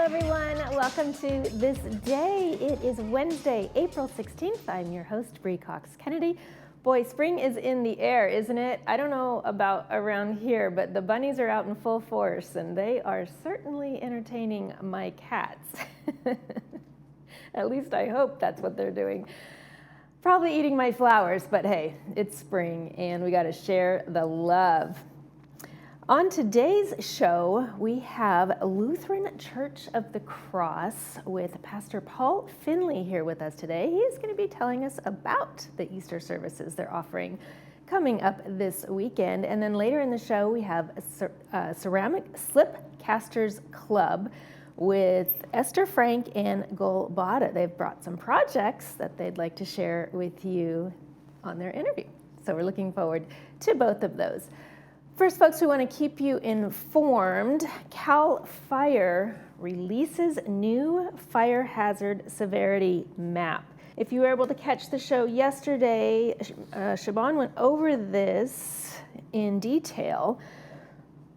everyone. Welcome to This Day. It is Wednesday, April 16th. I'm your host, Bree Cox Kennedy. Boy, spring is in the air, isn't it? I don't know about around here, but the bunnies are out in full force, and they are certainly entertaining my cats. At least I hope that's what they're doing. Probably eating my flowers, but hey, it's spring, and we got to share the love. On today's show, we have Lutheran Church of the Cross with Pastor Paul Finley here with us today. He is going to be telling us about the Easter services they're offering coming up this weekend. And then later in the show, we have a Ceramic Slip Casters Club with Esther Frank and Gul Bada. They've brought some projects that they'd like to share with you on their interview. So we're looking forward to both of those. First, folks, we want to keep you informed. CAL FIRE releases new fire hazard severity map. If you were able to catch the show yesterday, Siobhan went over this in detail,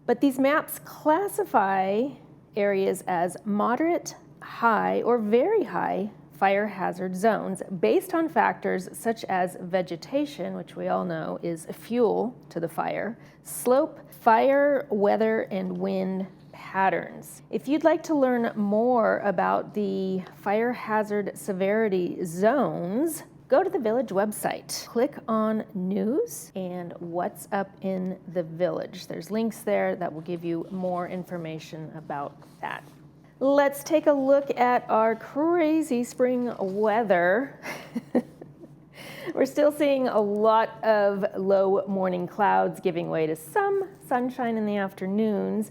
but these maps classify areas as moderate, high, or very high fire hazard zones based on factors such as vegetation, which we all know is fuel to the fire, slope, fire, weather, and wind patterns. If you'd like to learn more about the fire hazard severity zones, go to the Village website. Click on News and What's Up in the Village. There's links there that will give you more information about that. Let's take a look at our crazy spring weather. We're still seeing a lot of low morning clouds giving way to some sunshine in the afternoons,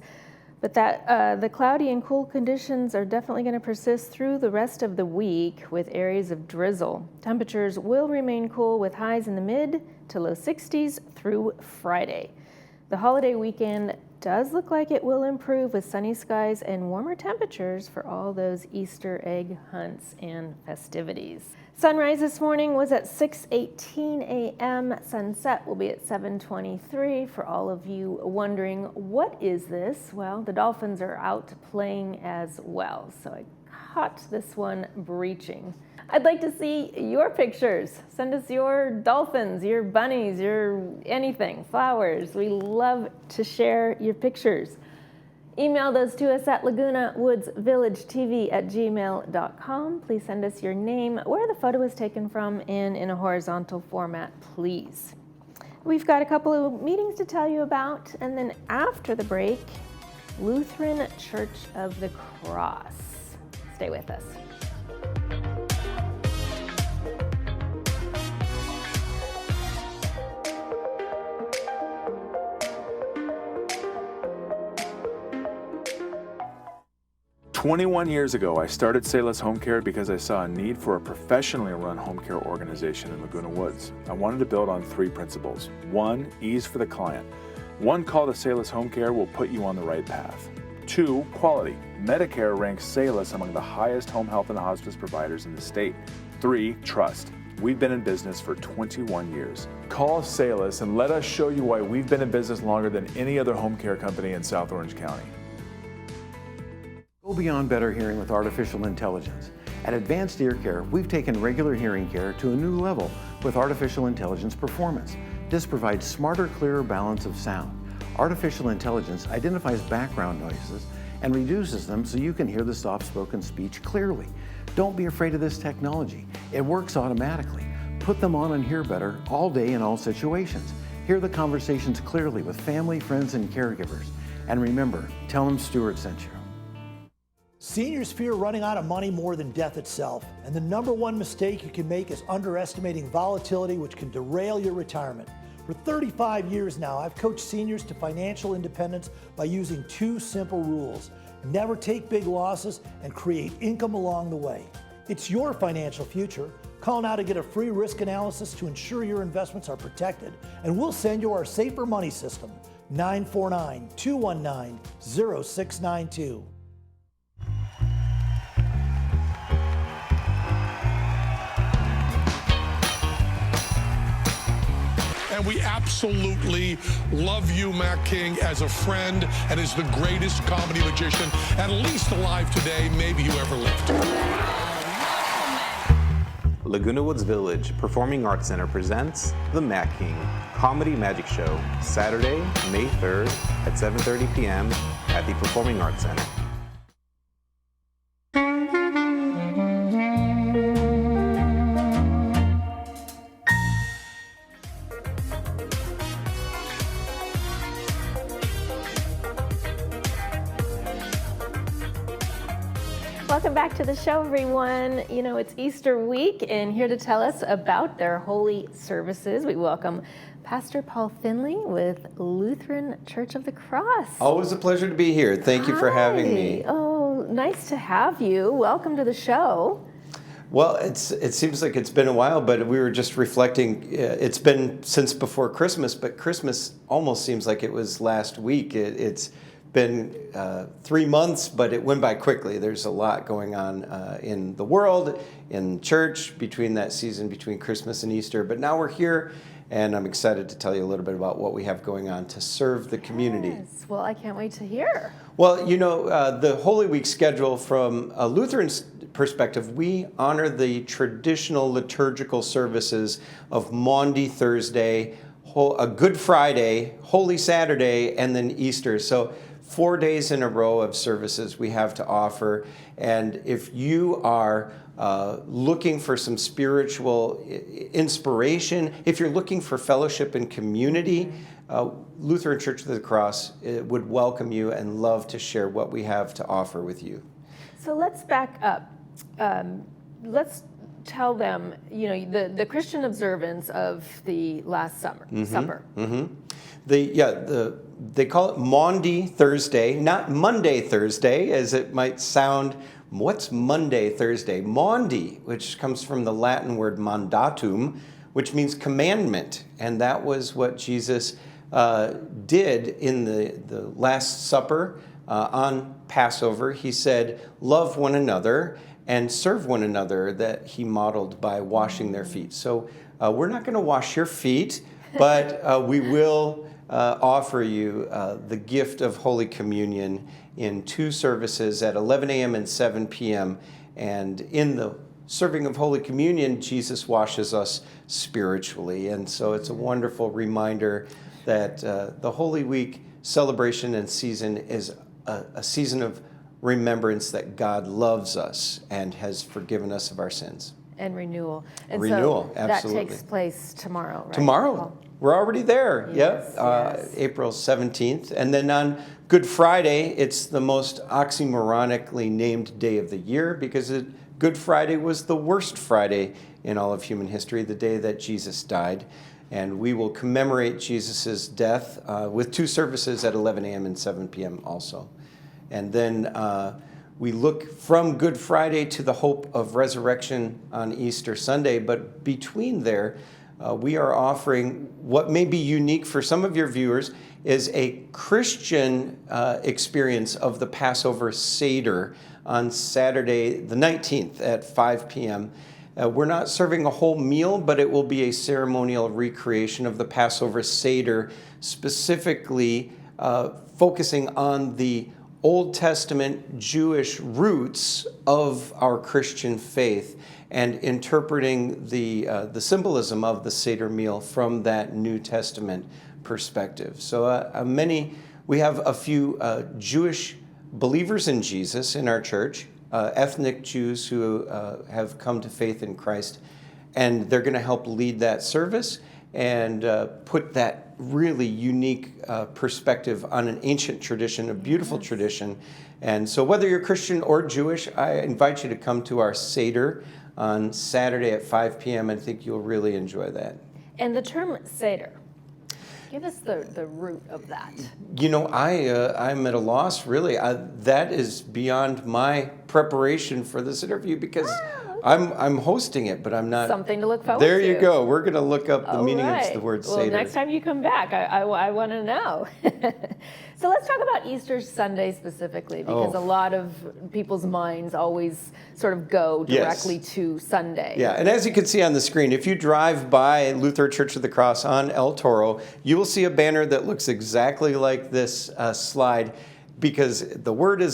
but the cloudy and cool conditions are definitely going to persist through the rest of the week with areas of drizzle. Temperatures will remain cool with highs in the mid to low 60s through Friday. The holiday weekend does look like it will improve with sunny skies and warmer temperatures for all those Easter egg hunts and festivities. Sunrise this morning was at 6:18 a.m. Sunset will be at 7:23. For all of you wondering, what is this? Well, the dolphins are out playing as well, so I caught this one breaching. I'd like to see your pictures. Send us your dolphins, your bunnies, your anything, flowers. We love to share your pictures. Email those to us at lagunawoodsvillagetv@gmail.com. Please send us your name, where the photo is taken from, and in a horizontal format, please. We've got a couple of meetings to tell you about, and then after the break, Lutheran Church of the Cross. Stay with us. "21 years ago, I started Sayless Home Care because I saw a need for a professionally run home care organization in Laguna Woods. I wanted to build on 3 principles. 1, ease for the client. 1 call to Sayless Home Care will put you on the right path. 2, quality. Medicare ranks Sayless among the highest home health and hospice providers in the state. 3, trust. We've been in business for 21 years. Call Sayless and let us show you why we've been in business longer than any other home care company in South Orange County." Go beyond better hearing with artificial intelligence. At Advanced Ear Care, we've taken regular hearing care to a new level with artificial intelligence performance. This provides smarter, clearer balance of sound. Artificial intelligence identifies background noises and reduces them so you can hear the soft-spoken speech clearly. Don't be afraid of this technology. It works automatically. Put them on and hear better all day in all situations. Hear the conversations clearly with family, friends, and caregivers. And remember, tell them Stuart sent you. Seniors fear running out of money more than death itself, and the number one mistake you can make is underestimating volatility, which can derail your retirement. For 35 years now, I've coached seniors to financial independence by using 2 simple rules. Never take big losses and create income along the way. It's your financial future. Call now to get a free risk analysis to ensure your investments are protected, and we'll send you our Safer Money System, 949-219-0692. and we absolutely love you, Matt King, as a friend and as the greatest comedy magician, at least alive today, maybe you ever lived. Laguna Woods Village Performing Arts Center presents The Matt King Comedy Magic Show, Saturday, May 3rd at 7:30 p.m. at the Performing Arts Center. Welcome back to the show, everyone. You know, it's Easter week, and here to tell us about their holy services, we welcome Pastor Paul Finley with Lutheran Church of the Cross. Always a pleasure to be here. Thank you for having me. Oh, nice to have you. Welcome to the show. Well, it seems like it's been a while, but we were just reflecting. It's been since before Christmas, but Christmas almost seems like it was last week. It's been 3 months, but it went by quickly. There's a lot going on in the world, in church, between that season, between Christmas and Easter. But now we're here, and I'm excited to tell you a little bit about what we have going on to serve the community. Yes. Well, I can't wait to hear. Well, you know, the Holy Week schedule from a Lutheran perspective, we honor the traditional liturgical services of Maundy Thursday, a Good Friday, Holy Saturday, and then Easter. So 4 days in a row of services we have to offer. And if you are looking for some spiritual inspiration, if you're looking for fellowship and community, Lutheran Church of the Cross would welcome you and love to share what we have to offer with you. So let's back up. Let's tell them, you know, the Christian observance of the Last Supper. Mm-hmm. They call it Maundy Thursday, not Monday Thursday, as it might sound. What's Monday Thursday? Maundy, which comes from the Latin word mandatum, which means commandment. And that was what Jesus did in the Last Supper on Passover. He said, love one another and serve one another, that he modeled by washing their feet. So we're not going to wash your feet, but we will offer you the gift of Holy Communion in 2 services at 11 a.m. and 7 p.m. And in the serving of Holy Communion, Jesus washes us spiritually. And so it's a wonderful reminder that the Holy Week celebration and season is a season of remembrance that God loves us and has forgiven us of our sins. And renewal. And renewal, so absolutely. That takes place tomorrow, right? Tomorrow. We're already there. Yes, yes. April 17th. And then on Good Friday, it's the most oxymoronically named day of the year because Good Friday was the worst Friday in all of human history, the day that Jesus died. And we will commemorate Jesus' death with 2 services at 11 a.m. and 7 p.m. also. And then we look from Good Friday to the hope of resurrection on Easter Sunday. But between there, we are offering what may be unique for some of your viewers is a Christian experience of the Passover Seder on Saturday the 19th at 5 p.m. We're not serving a whole meal, but it will be a ceremonial recreation of the Passover Seder, specifically focusing on the Old Testament Jewish roots of our Christian faith and interpreting the symbolism of the Seder meal from that New Testament perspective. So we have a few Jewish believers in Jesus in our church, ethnic Jews who have come to faith in Christ, and they're going to help lead that service and put that really unique perspective on an ancient tradition, a beautiful tradition. And so whether you're Christian or Jewish, I invite you to come to our Seder on Saturday at 5 p.m. I think you'll really enjoy that. And the term Seder, give us the root of that. You know, I'm at a loss, really. That is beyond my preparation for this interview because I'm hosting it, but I'm not. Something to look forward to. There you go. We're going to look up the All meaning right. of the word well, Seder. next time you come back, I want to know. So let's talk about Easter Sunday specifically, because a lot of people's minds always sort of go directly to Sunday. Yeah, and as you can see on the screen, if you drive by Lutheran Church of the Cross on El Toro, you will see a banner that looks exactly like this slide, because the word it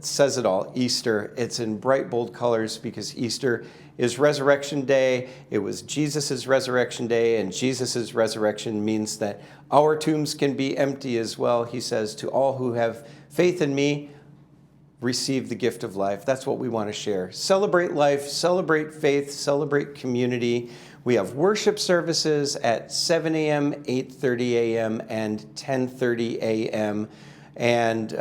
says it all, Easter. It's in bright, bold colors because Easter is Resurrection Day. It was Jesus' Resurrection Day, and Jesus' resurrection means that our tombs can be empty as well. He says, to all who have faith in me, receive the gift of life. That's what we want to share. Celebrate life, celebrate faith, celebrate community. We have worship services at 7 a.m., 8:30 a.m., and 10:30 a.m., and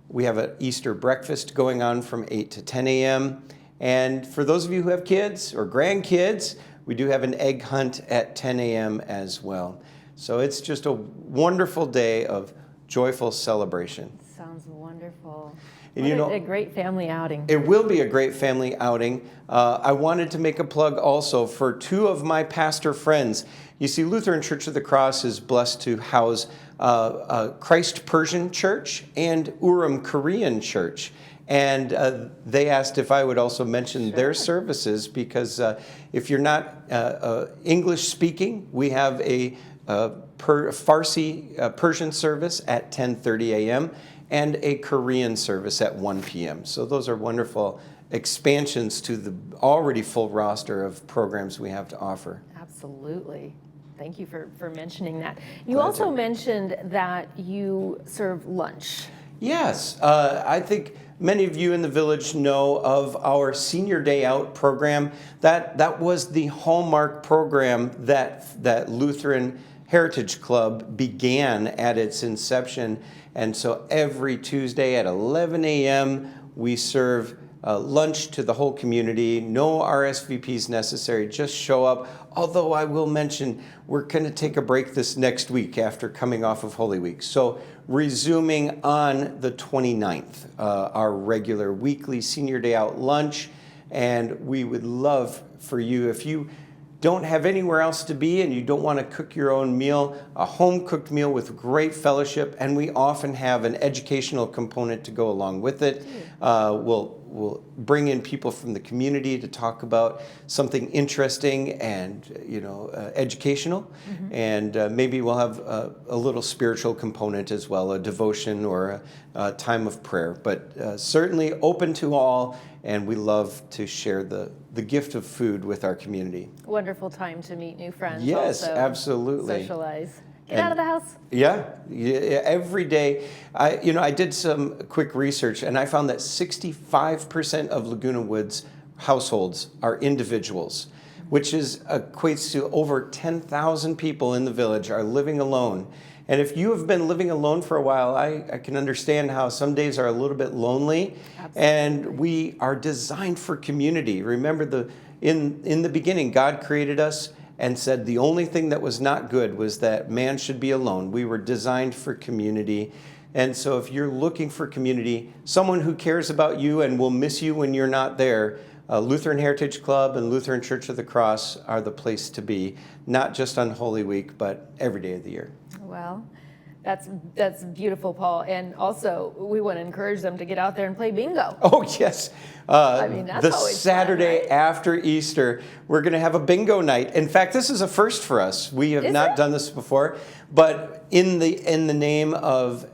we have an Easter breakfast going on from 8 to 10 a.m. And for those of you who have kids or grandkids, we do have an egg hunt at 10 a.m. as well. So it's just a wonderful day of joyful celebration. Sounds wonderful. And a great family outing. It will be a great family outing. I wanted to make a plug also for two of my pastor friends. You see, Lutheran Church of the Cross is blessed to house Christ Persian Church and Urim Korean Church. And they asked if I would also mention their services, because if you're not English speaking, we have a Farsi Persian service at 10:30 a.m. and a Korean service at 1 p.m. So those are wonderful expansions to the already full roster of programs we have to offer. Absolutely. Thank you for mentioning that. You also mentioned that you serve lunch. Yes, I think many of you in the village know of our Senior Day Out program. That was the hallmark program that Lutheran Heritage Club began at its inception. And so every Tuesday at 11 a.m. we serve lunch to the whole community. No RSVPs necessary, just show up. Although I will mention, we're going to take a break this next week after coming off of Holy Week. So resuming on the 29th, our regular weekly Senior Day Out lunch. And we would love for you, if you don't have anywhere else to be and you don't want to cook your own meal, a home-cooked meal with great fellowship, and we often have an educational component to go along with it. We'll bring in people from the community to talk about something interesting and educational, and maybe we'll have a little spiritual component as well, a devotion or a time of prayer. But certainly open to all, and we love to share the gift of food with our community. Wonderful time to meet new friends. Yes, also. absolutely. Socialize. Get out of the house. Yeah, every day. I did some quick research, and I found that 65% of Laguna Woods households are individuals, which equates to over 10,000 people in the village are living alone. And if you have been living alone for a while, I can understand how some days are a little bit lonely. Absolutely. And we are designed for community. Remember, in the beginning, God created us and said the only thing that was not good was that man should be alone. We were designed for community. And so if you're looking for community, someone who cares about you and will miss you when you're not there, Lutheran Heritage Club and Lutheran Church of the Cross are the place to be, not just on Holy Week, but every day of the year. Well, that's beautiful, Paul. And also, we want to encourage them to get out there and play bingo. Oh, yes. That's the always Saturday fun, right? after Easter, we're going to have a bingo night. In fact, this is a first for us. We have not done this before, but in the name of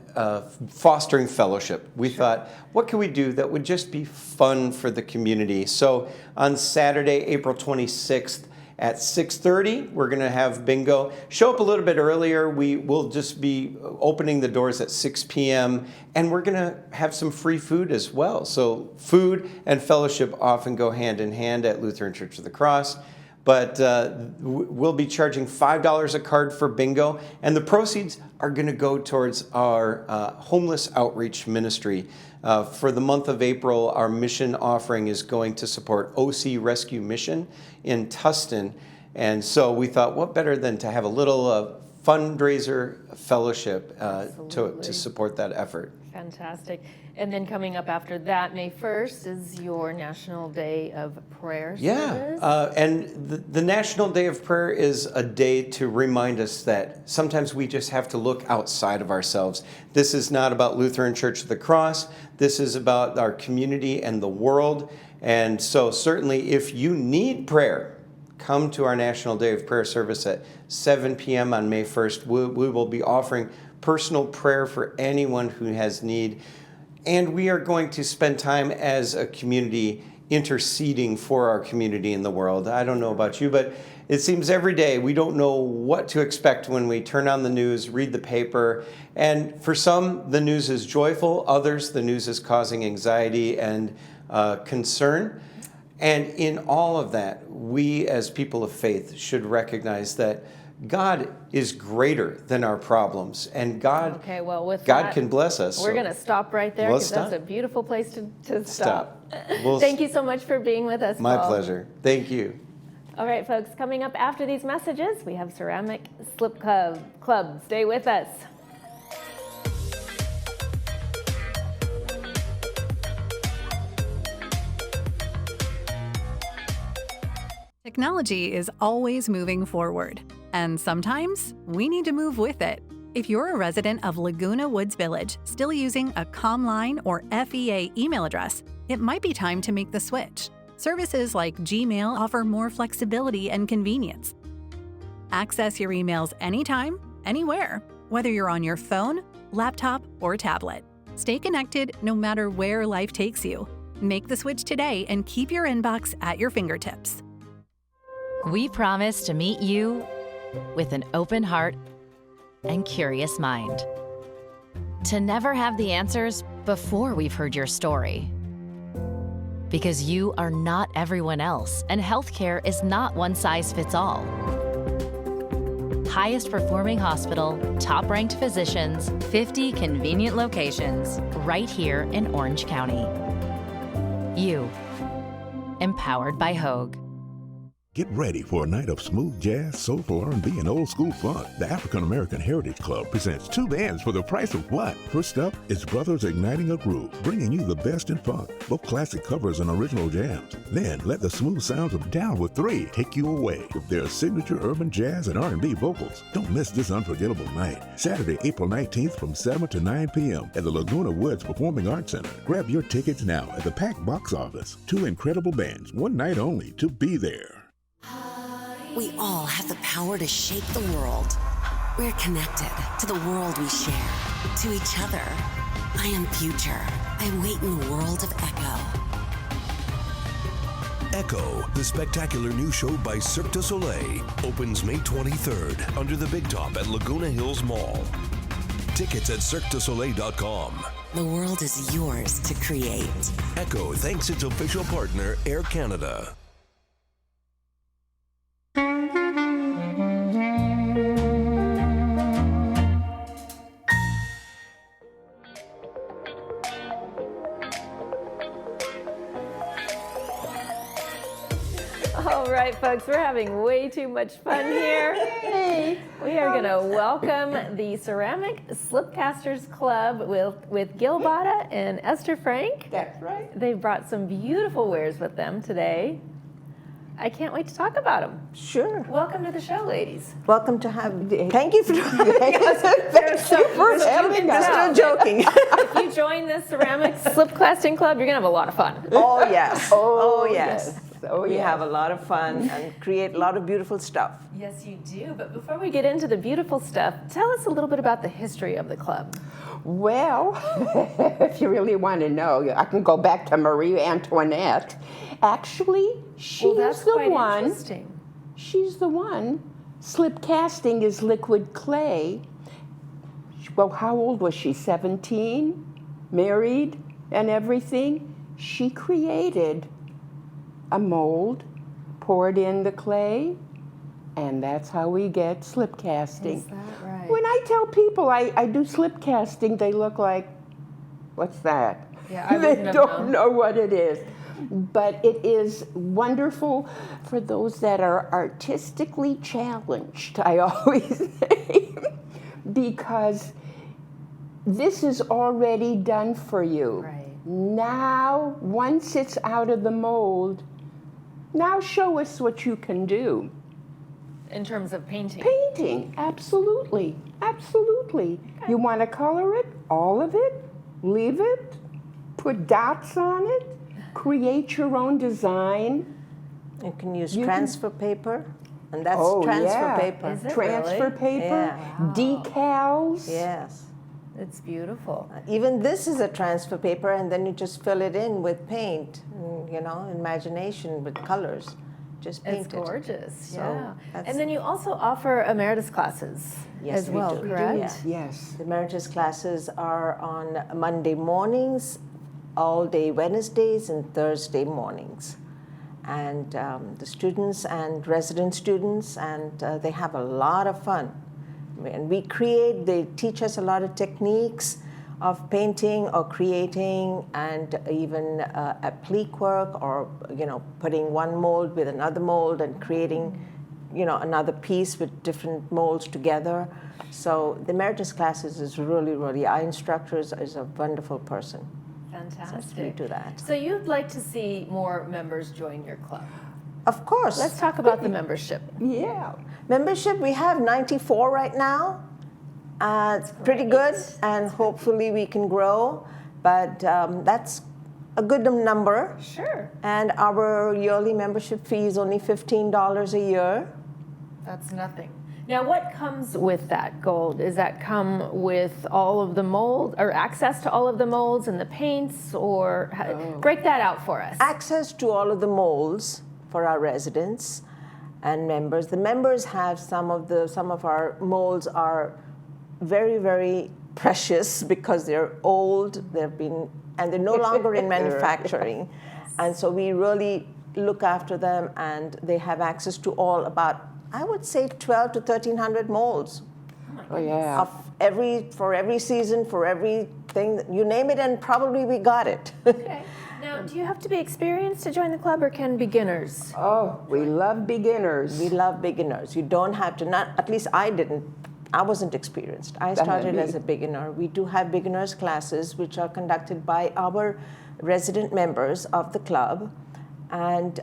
fostering fellowship, we thought, what can we do that would just be fun for the community? So on Saturday, April 26th, at 6:30, we're going to have bingo. Show up a little bit earlier. We will just be opening the doors at 6 p.m. and we're going to have some free food as well. So food and fellowship often go hand in hand at Lutheran Church of the Cross. But we'll be charging $5 a card for bingo, and the proceeds are going to go towards our homeless outreach ministry. For the month of April, our mission offering is going to support OC Rescue Mission in Tustin. And so we thought, what better than to have a little fundraiser fellowship to Absolutely. support that effort. Fantastic. And then coming up after that, May 1st, is your National Day of Prayer service. And the National Day of Prayer is a day to remind us that sometimes we just have to look outside of ourselves. This is not about Lutheran Church of the Cross. This is about our community and the world. And so certainly if you need prayer, come to our National Day of Prayer service at 7 p.m. on May 1st. We will be offering personal prayer for anyone who has need. And we are going to spend time as a community interceding for our community in the world. I don't know about you, but it seems every day we don't know what to expect when we turn on the news, read the paper. And for some, the news is joyful. Others, the news is causing anxiety and concern. And in all of that, we as people of faith should recognize that God is greater than our problems, and God can bless us. We're going to stop right there because that's a beautiful place to stop. Thank you so much for being with us, My Paul. pleasure. Thank you. All right, folks, coming up after these messages, we have Ceramic Slip Club. Stay with us. Technology is always moving forward, and sometimes we need to move with it. If you're a resident of Laguna Woods Village still using a ComLine or FEA email address, it might be time to make the switch. Services like Gmail offer more flexibility and convenience. Access your emails anytime, anywhere, whether you're on your phone, laptop, or tablet. Stay connected no matter where life takes you. Make the switch today and keep your inbox at your fingertips. We promise to meet you with an open heart and curious mind. To never have the answers before we've heard your story. Because you are not everyone else, and healthcare is not one size fits all. Highest performing hospital, top ranked physicians, 50 convenient locations, right here in Orange County. You, empowered by Hogue. Get ready for a night of smooth jazz, soulful R&B, and old school funk. The African American Heritage Club presents 2 bands for the price of 1. First up is Brothers Igniting a Groove, bringing you the best in funk, both classic covers and original jams. Then let the smooth sounds of Down with 3 take you away with their signature urban jazz and R&B vocals. Don't miss this unforgettable night. Saturday, April 19th from 7 to 9 p.m. at the Laguna Woods Performing Arts Center. Grab your tickets now at the packed box office. 2 incredible bands, 1 night only to be there. We all have the power to shape the world. We're connected to the world we share, to each other. I am Future. I wait in the world of Echo. Echo, the spectacular new show by Cirque du Soleil, opens May 23rd under the Big Top at Laguna Hills Mall. Tickets at cirquedusoleil.com. The world is yours to create. Echo thanks its official partner, Air Canada. All right, folks, we're having way too much fun here. Hey, we are going to welcome the Ceramic Slipcasters Club with Gil Bada and Esther Frank. That's right. They've brought some beautiful wares with them today. I can't wait to talk about them. Sure. Welcome to the show, ladies. Welcome to have. Thank you for having us. Thank you for having us. Still joking. If you join the Ceramic Slipcasting Club, you're going to have a lot of fun. Oh yes. Oh yes. Oh, we yes. have a lot of fun and create a lot of beautiful stuff. Yes, you do. But before we get into the beautiful stuff, tell us a little bit about the history of the club. Well, if you really want to know, I can go back to Marie Antoinette. Actually, she's the one. She's the one. Slip casting is liquid clay. Well, how old was she? 17? Married and everything? She created a mold, poured in the clay, and that's how we get slip casting. Is that right? When I tell people I do slip casting, they look like, what's that? Yeah, I They wouldn't have don't known. know what it is. But it is wonderful for those that are artistically challenged, I always say, because this is already done for you. Right. Now, once it's out of the mold, now show us what you can do. In terms of painting? Painting, absolutely, absolutely. Okay. You want to color it, all of it, leave it, put dots on it, create your own design. You can use transfer paper, and that's transfer paper. Is it transfer really? paper, Wow. decals. Yes. It's beautiful. Even this is a transfer paper, and then you just fill it in with paint, imagination with colors. Just paint It's gorgeous, So And then you also offer emeritus classes as well, correct? Yes. The emeritus classes are on Monday mornings, all day Wednesdays, and Thursday mornings. And the students and resident students, and they have a lot of fun. And they teach us a lot of techniques of painting or creating, and even applique work, or putting one mold with another mold and creating another piece with different molds together. So the emeritus classes is really, our instructor is a wonderful person. Fantastic. So we do that. So you'd like to see more members join your club? Of course. Let's talk about the membership. Yeah. Membership, we have 94 right now. It's pretty good, and hopefully we can grow, but that's a good number. Sure. And our yearly membership fee is only $15 a year. That's nothing. Now, what comes with that gold? Does that come with all of the mold, or access to all of the molds and the paints, or break that out for us? Access to all of the molds for our residents and members. The members have some of our molds are very, very precious because they're old, and they're no longer in manufacturing. And so we really look after them, and they have access to about, I would say, 12 to 1,300 molds. Oh, yeah. For every season, for everything, you name it, and probably we got it. Okay. Now, do you have to be experienced to join the club, or can beginners? Oh, we love beginners. We love beginners. You don't have to, at least I didn't. I wasn't experienced. I started as a beginner. We do have beginners classes, which are conducted by our resident members of the club, and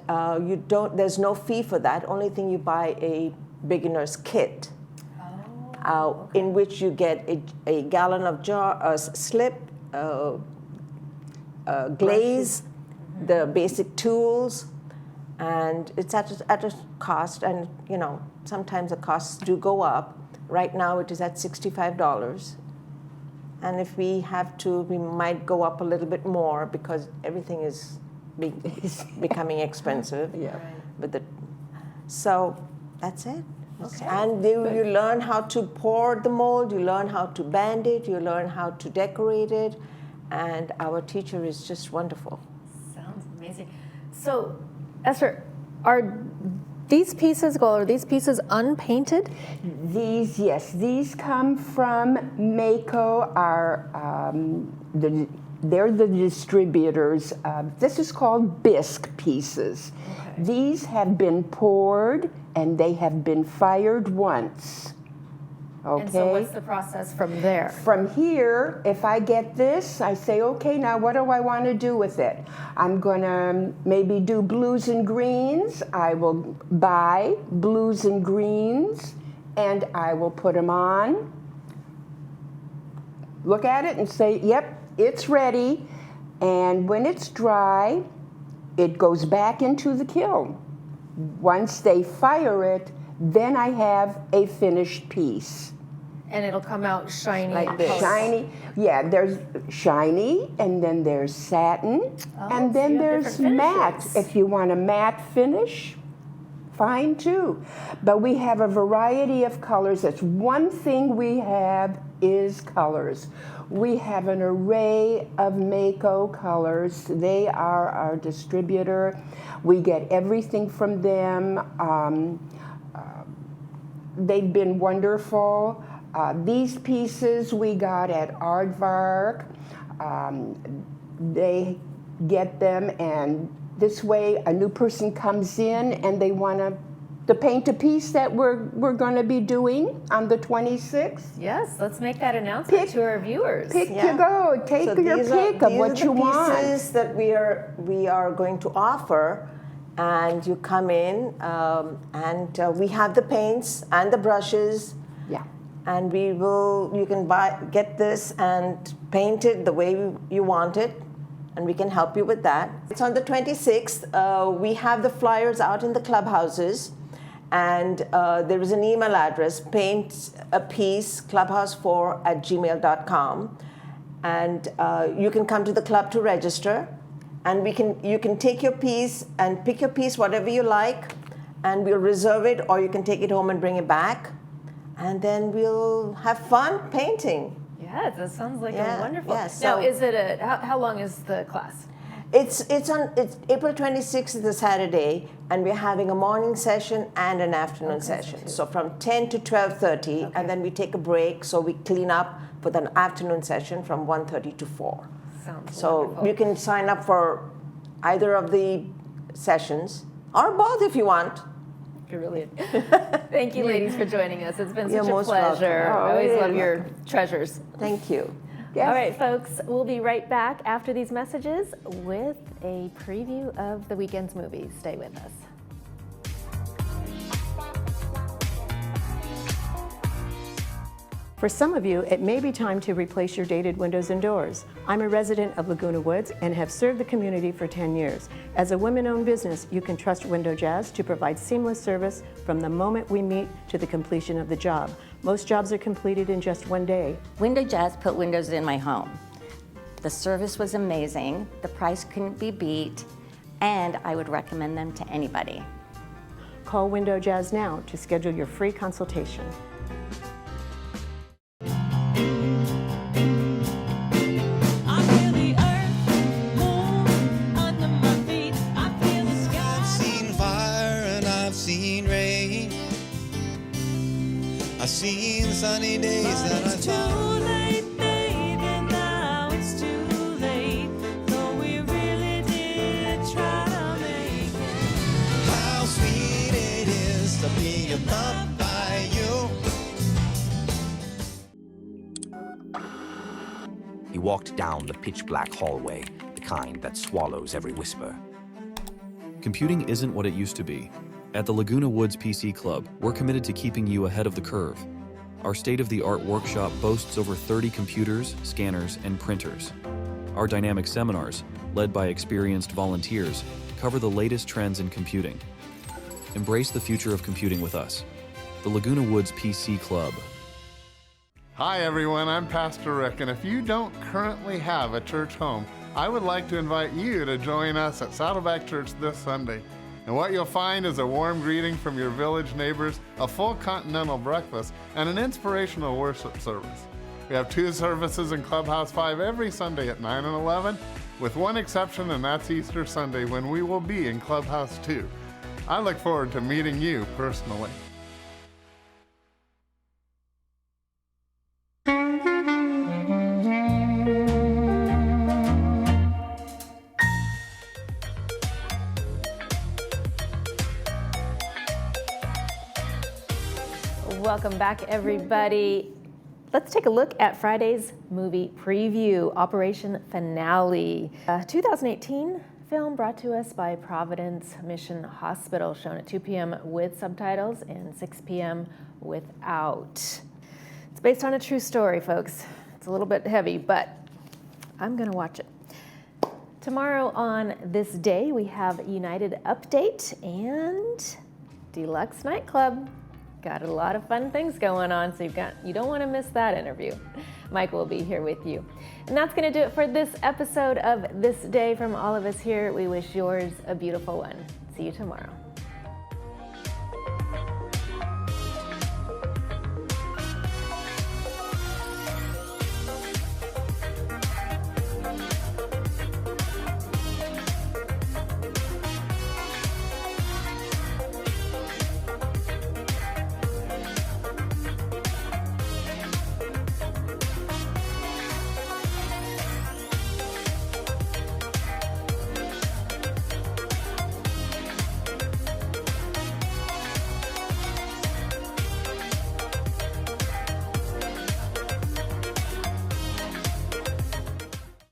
there's no fee for that. Only thing, you buy a beginner's kit, in which you get a gallon of slip, glaze, the basic tools, and it's at a cost, and sometimes the costs do go up. Right now it is at $65, and if we have to, we might go up a little bit more because everything is becoming expensive. Yeah. So that's it. Okay. And you learn how to pour the mold, you learn how to band it, you learn how to decorate it, and our teacher is just wonderful. Sounds amazing. So, Esther, are these pieces gold? Are these pieces unpainted? These come from Mako. They're the distributors. This is called bisque pieces. Okay. These have been poured, and they have been fired once. Okay. And so what's the process from there? From here, if I get this, I say, okay, now what do I want to do with it? I'm going to maybe do blues and greens. I will buy blues and greens, and I will put them on, look at it and say, yep, it's ready. And when it's dry, it goes back into the kiln. Once they fire it, then I have a finished piece. And it'll come out shiny. Like this. Shiny. Yeah, there's shiny, and then there's satin, and then there's matte. If you want a matte finish, fine too. But we have a variety of colors. That's one thing we have is colors. We have an array of Mako colors. They are our distributor. We get everything from them. They've been wonderful. These pieces we got at Aardvark. They get them and This way, a new person comes in and they want to paint a piece that we're going to be doing on the 26th. Yes, let's make that announcement to our viewers. Pick to go. Take your pick of what you want. These are the pieces that we are going to offer, and you come in, and we have the paints and the brushes. Yeah. And you can get this and paint it the way you want it, and we can help you with that. It's on the 26th. We have the flyers out in the clubhouses, and there is an email address, paintapiececlubhouse4@gmail.com, and you can come to the club to register, and you can take your piece and pick your piece, whatever you like, and we'll reserve it, or you can take it home and bring it back, and then we'll have fun painting. Yes, that sounds like a wonderful. Yeah, now, is it how long is the class? It's April 26th is a Saturday, and we're having a morning session and an afternoon session. So from 10 to 12:30, and then we take a break, so we clean up for the afternoon session from 1:30 to 4. Sounds wonderful. You can sign up for either of the sessions, or both if you want. Brilliant. Thank you, ladies, for joining us. It's been You're such a most pleasure. welcome. I always love your treasures. Thank you. Yes. All right, folks, we'll be right back after these messages with a preview of the weekend's movies. Stay with us. For some of you, it may be time to replace your dated windows and doors. I'm a resident of Laguna Woods and have served the community for 10 years. As a women-owned business, you can trust Window Jazz to provide seamless service from the moment we meet to the completion of the job. Most jobs are completed in just one day. Window Jazz put windows in my home. The service was amazing, the price couldn't be beat, and I would recommend them to anybody. Call Window Jazz now to schedule your free consultation. I've seen sunny days that I thought too late, baby, now it's too late. Though we really did try to make it. How sweet it is to be loved by you. He walked down the pitch-black hallway, the kind that swallows every whisper. Computing isn't what it used to be. At the Laguna Woods PC Club, we're committed to keeping you ahead of the curve. Our state-of-the-art workshop boasts over 30 computers, scanners, and printers. Our dynamic seminars, led by experienced volunteers, cover the latest trends in computing. Embrace the future of computing with us. The Laguna Woods PC Club. Hi everyone, I'm Pastor Rick, and if you don't currently have a church home, I would like to invite you to join us at Saddleback Church this Sunday. And what you'll find is a warm greeting from your village neighbors, a full continental breakfast, and an inspirational worship service. We have 2 services in Clubhouse 5 every Sunday at 9 and 11, with one exception, and that's Easter Sunday, when we will be in Clubhouse 2. I look forward to meeting you personally. Welcome back, everybody. Let's take a look at Friday's movie preview, Operation Finale. A 2018 film brought to us by Providence Mission Hospital, shown at 2 p.m. with subtitles and 6 p.m. without. It's based on a true story, folks. It's a little bit heavy, but I'm gonna watch it. Tomorrow on ThisDay, we have United Update and Deluxe Nightclub. Got a lot of fun things going on, so you don't want to miss that interview. Mike will be here with you. And that's going to do it for this episode of ThisDay. From all of us here, we wish yours a beautiful one. See you tomorrow.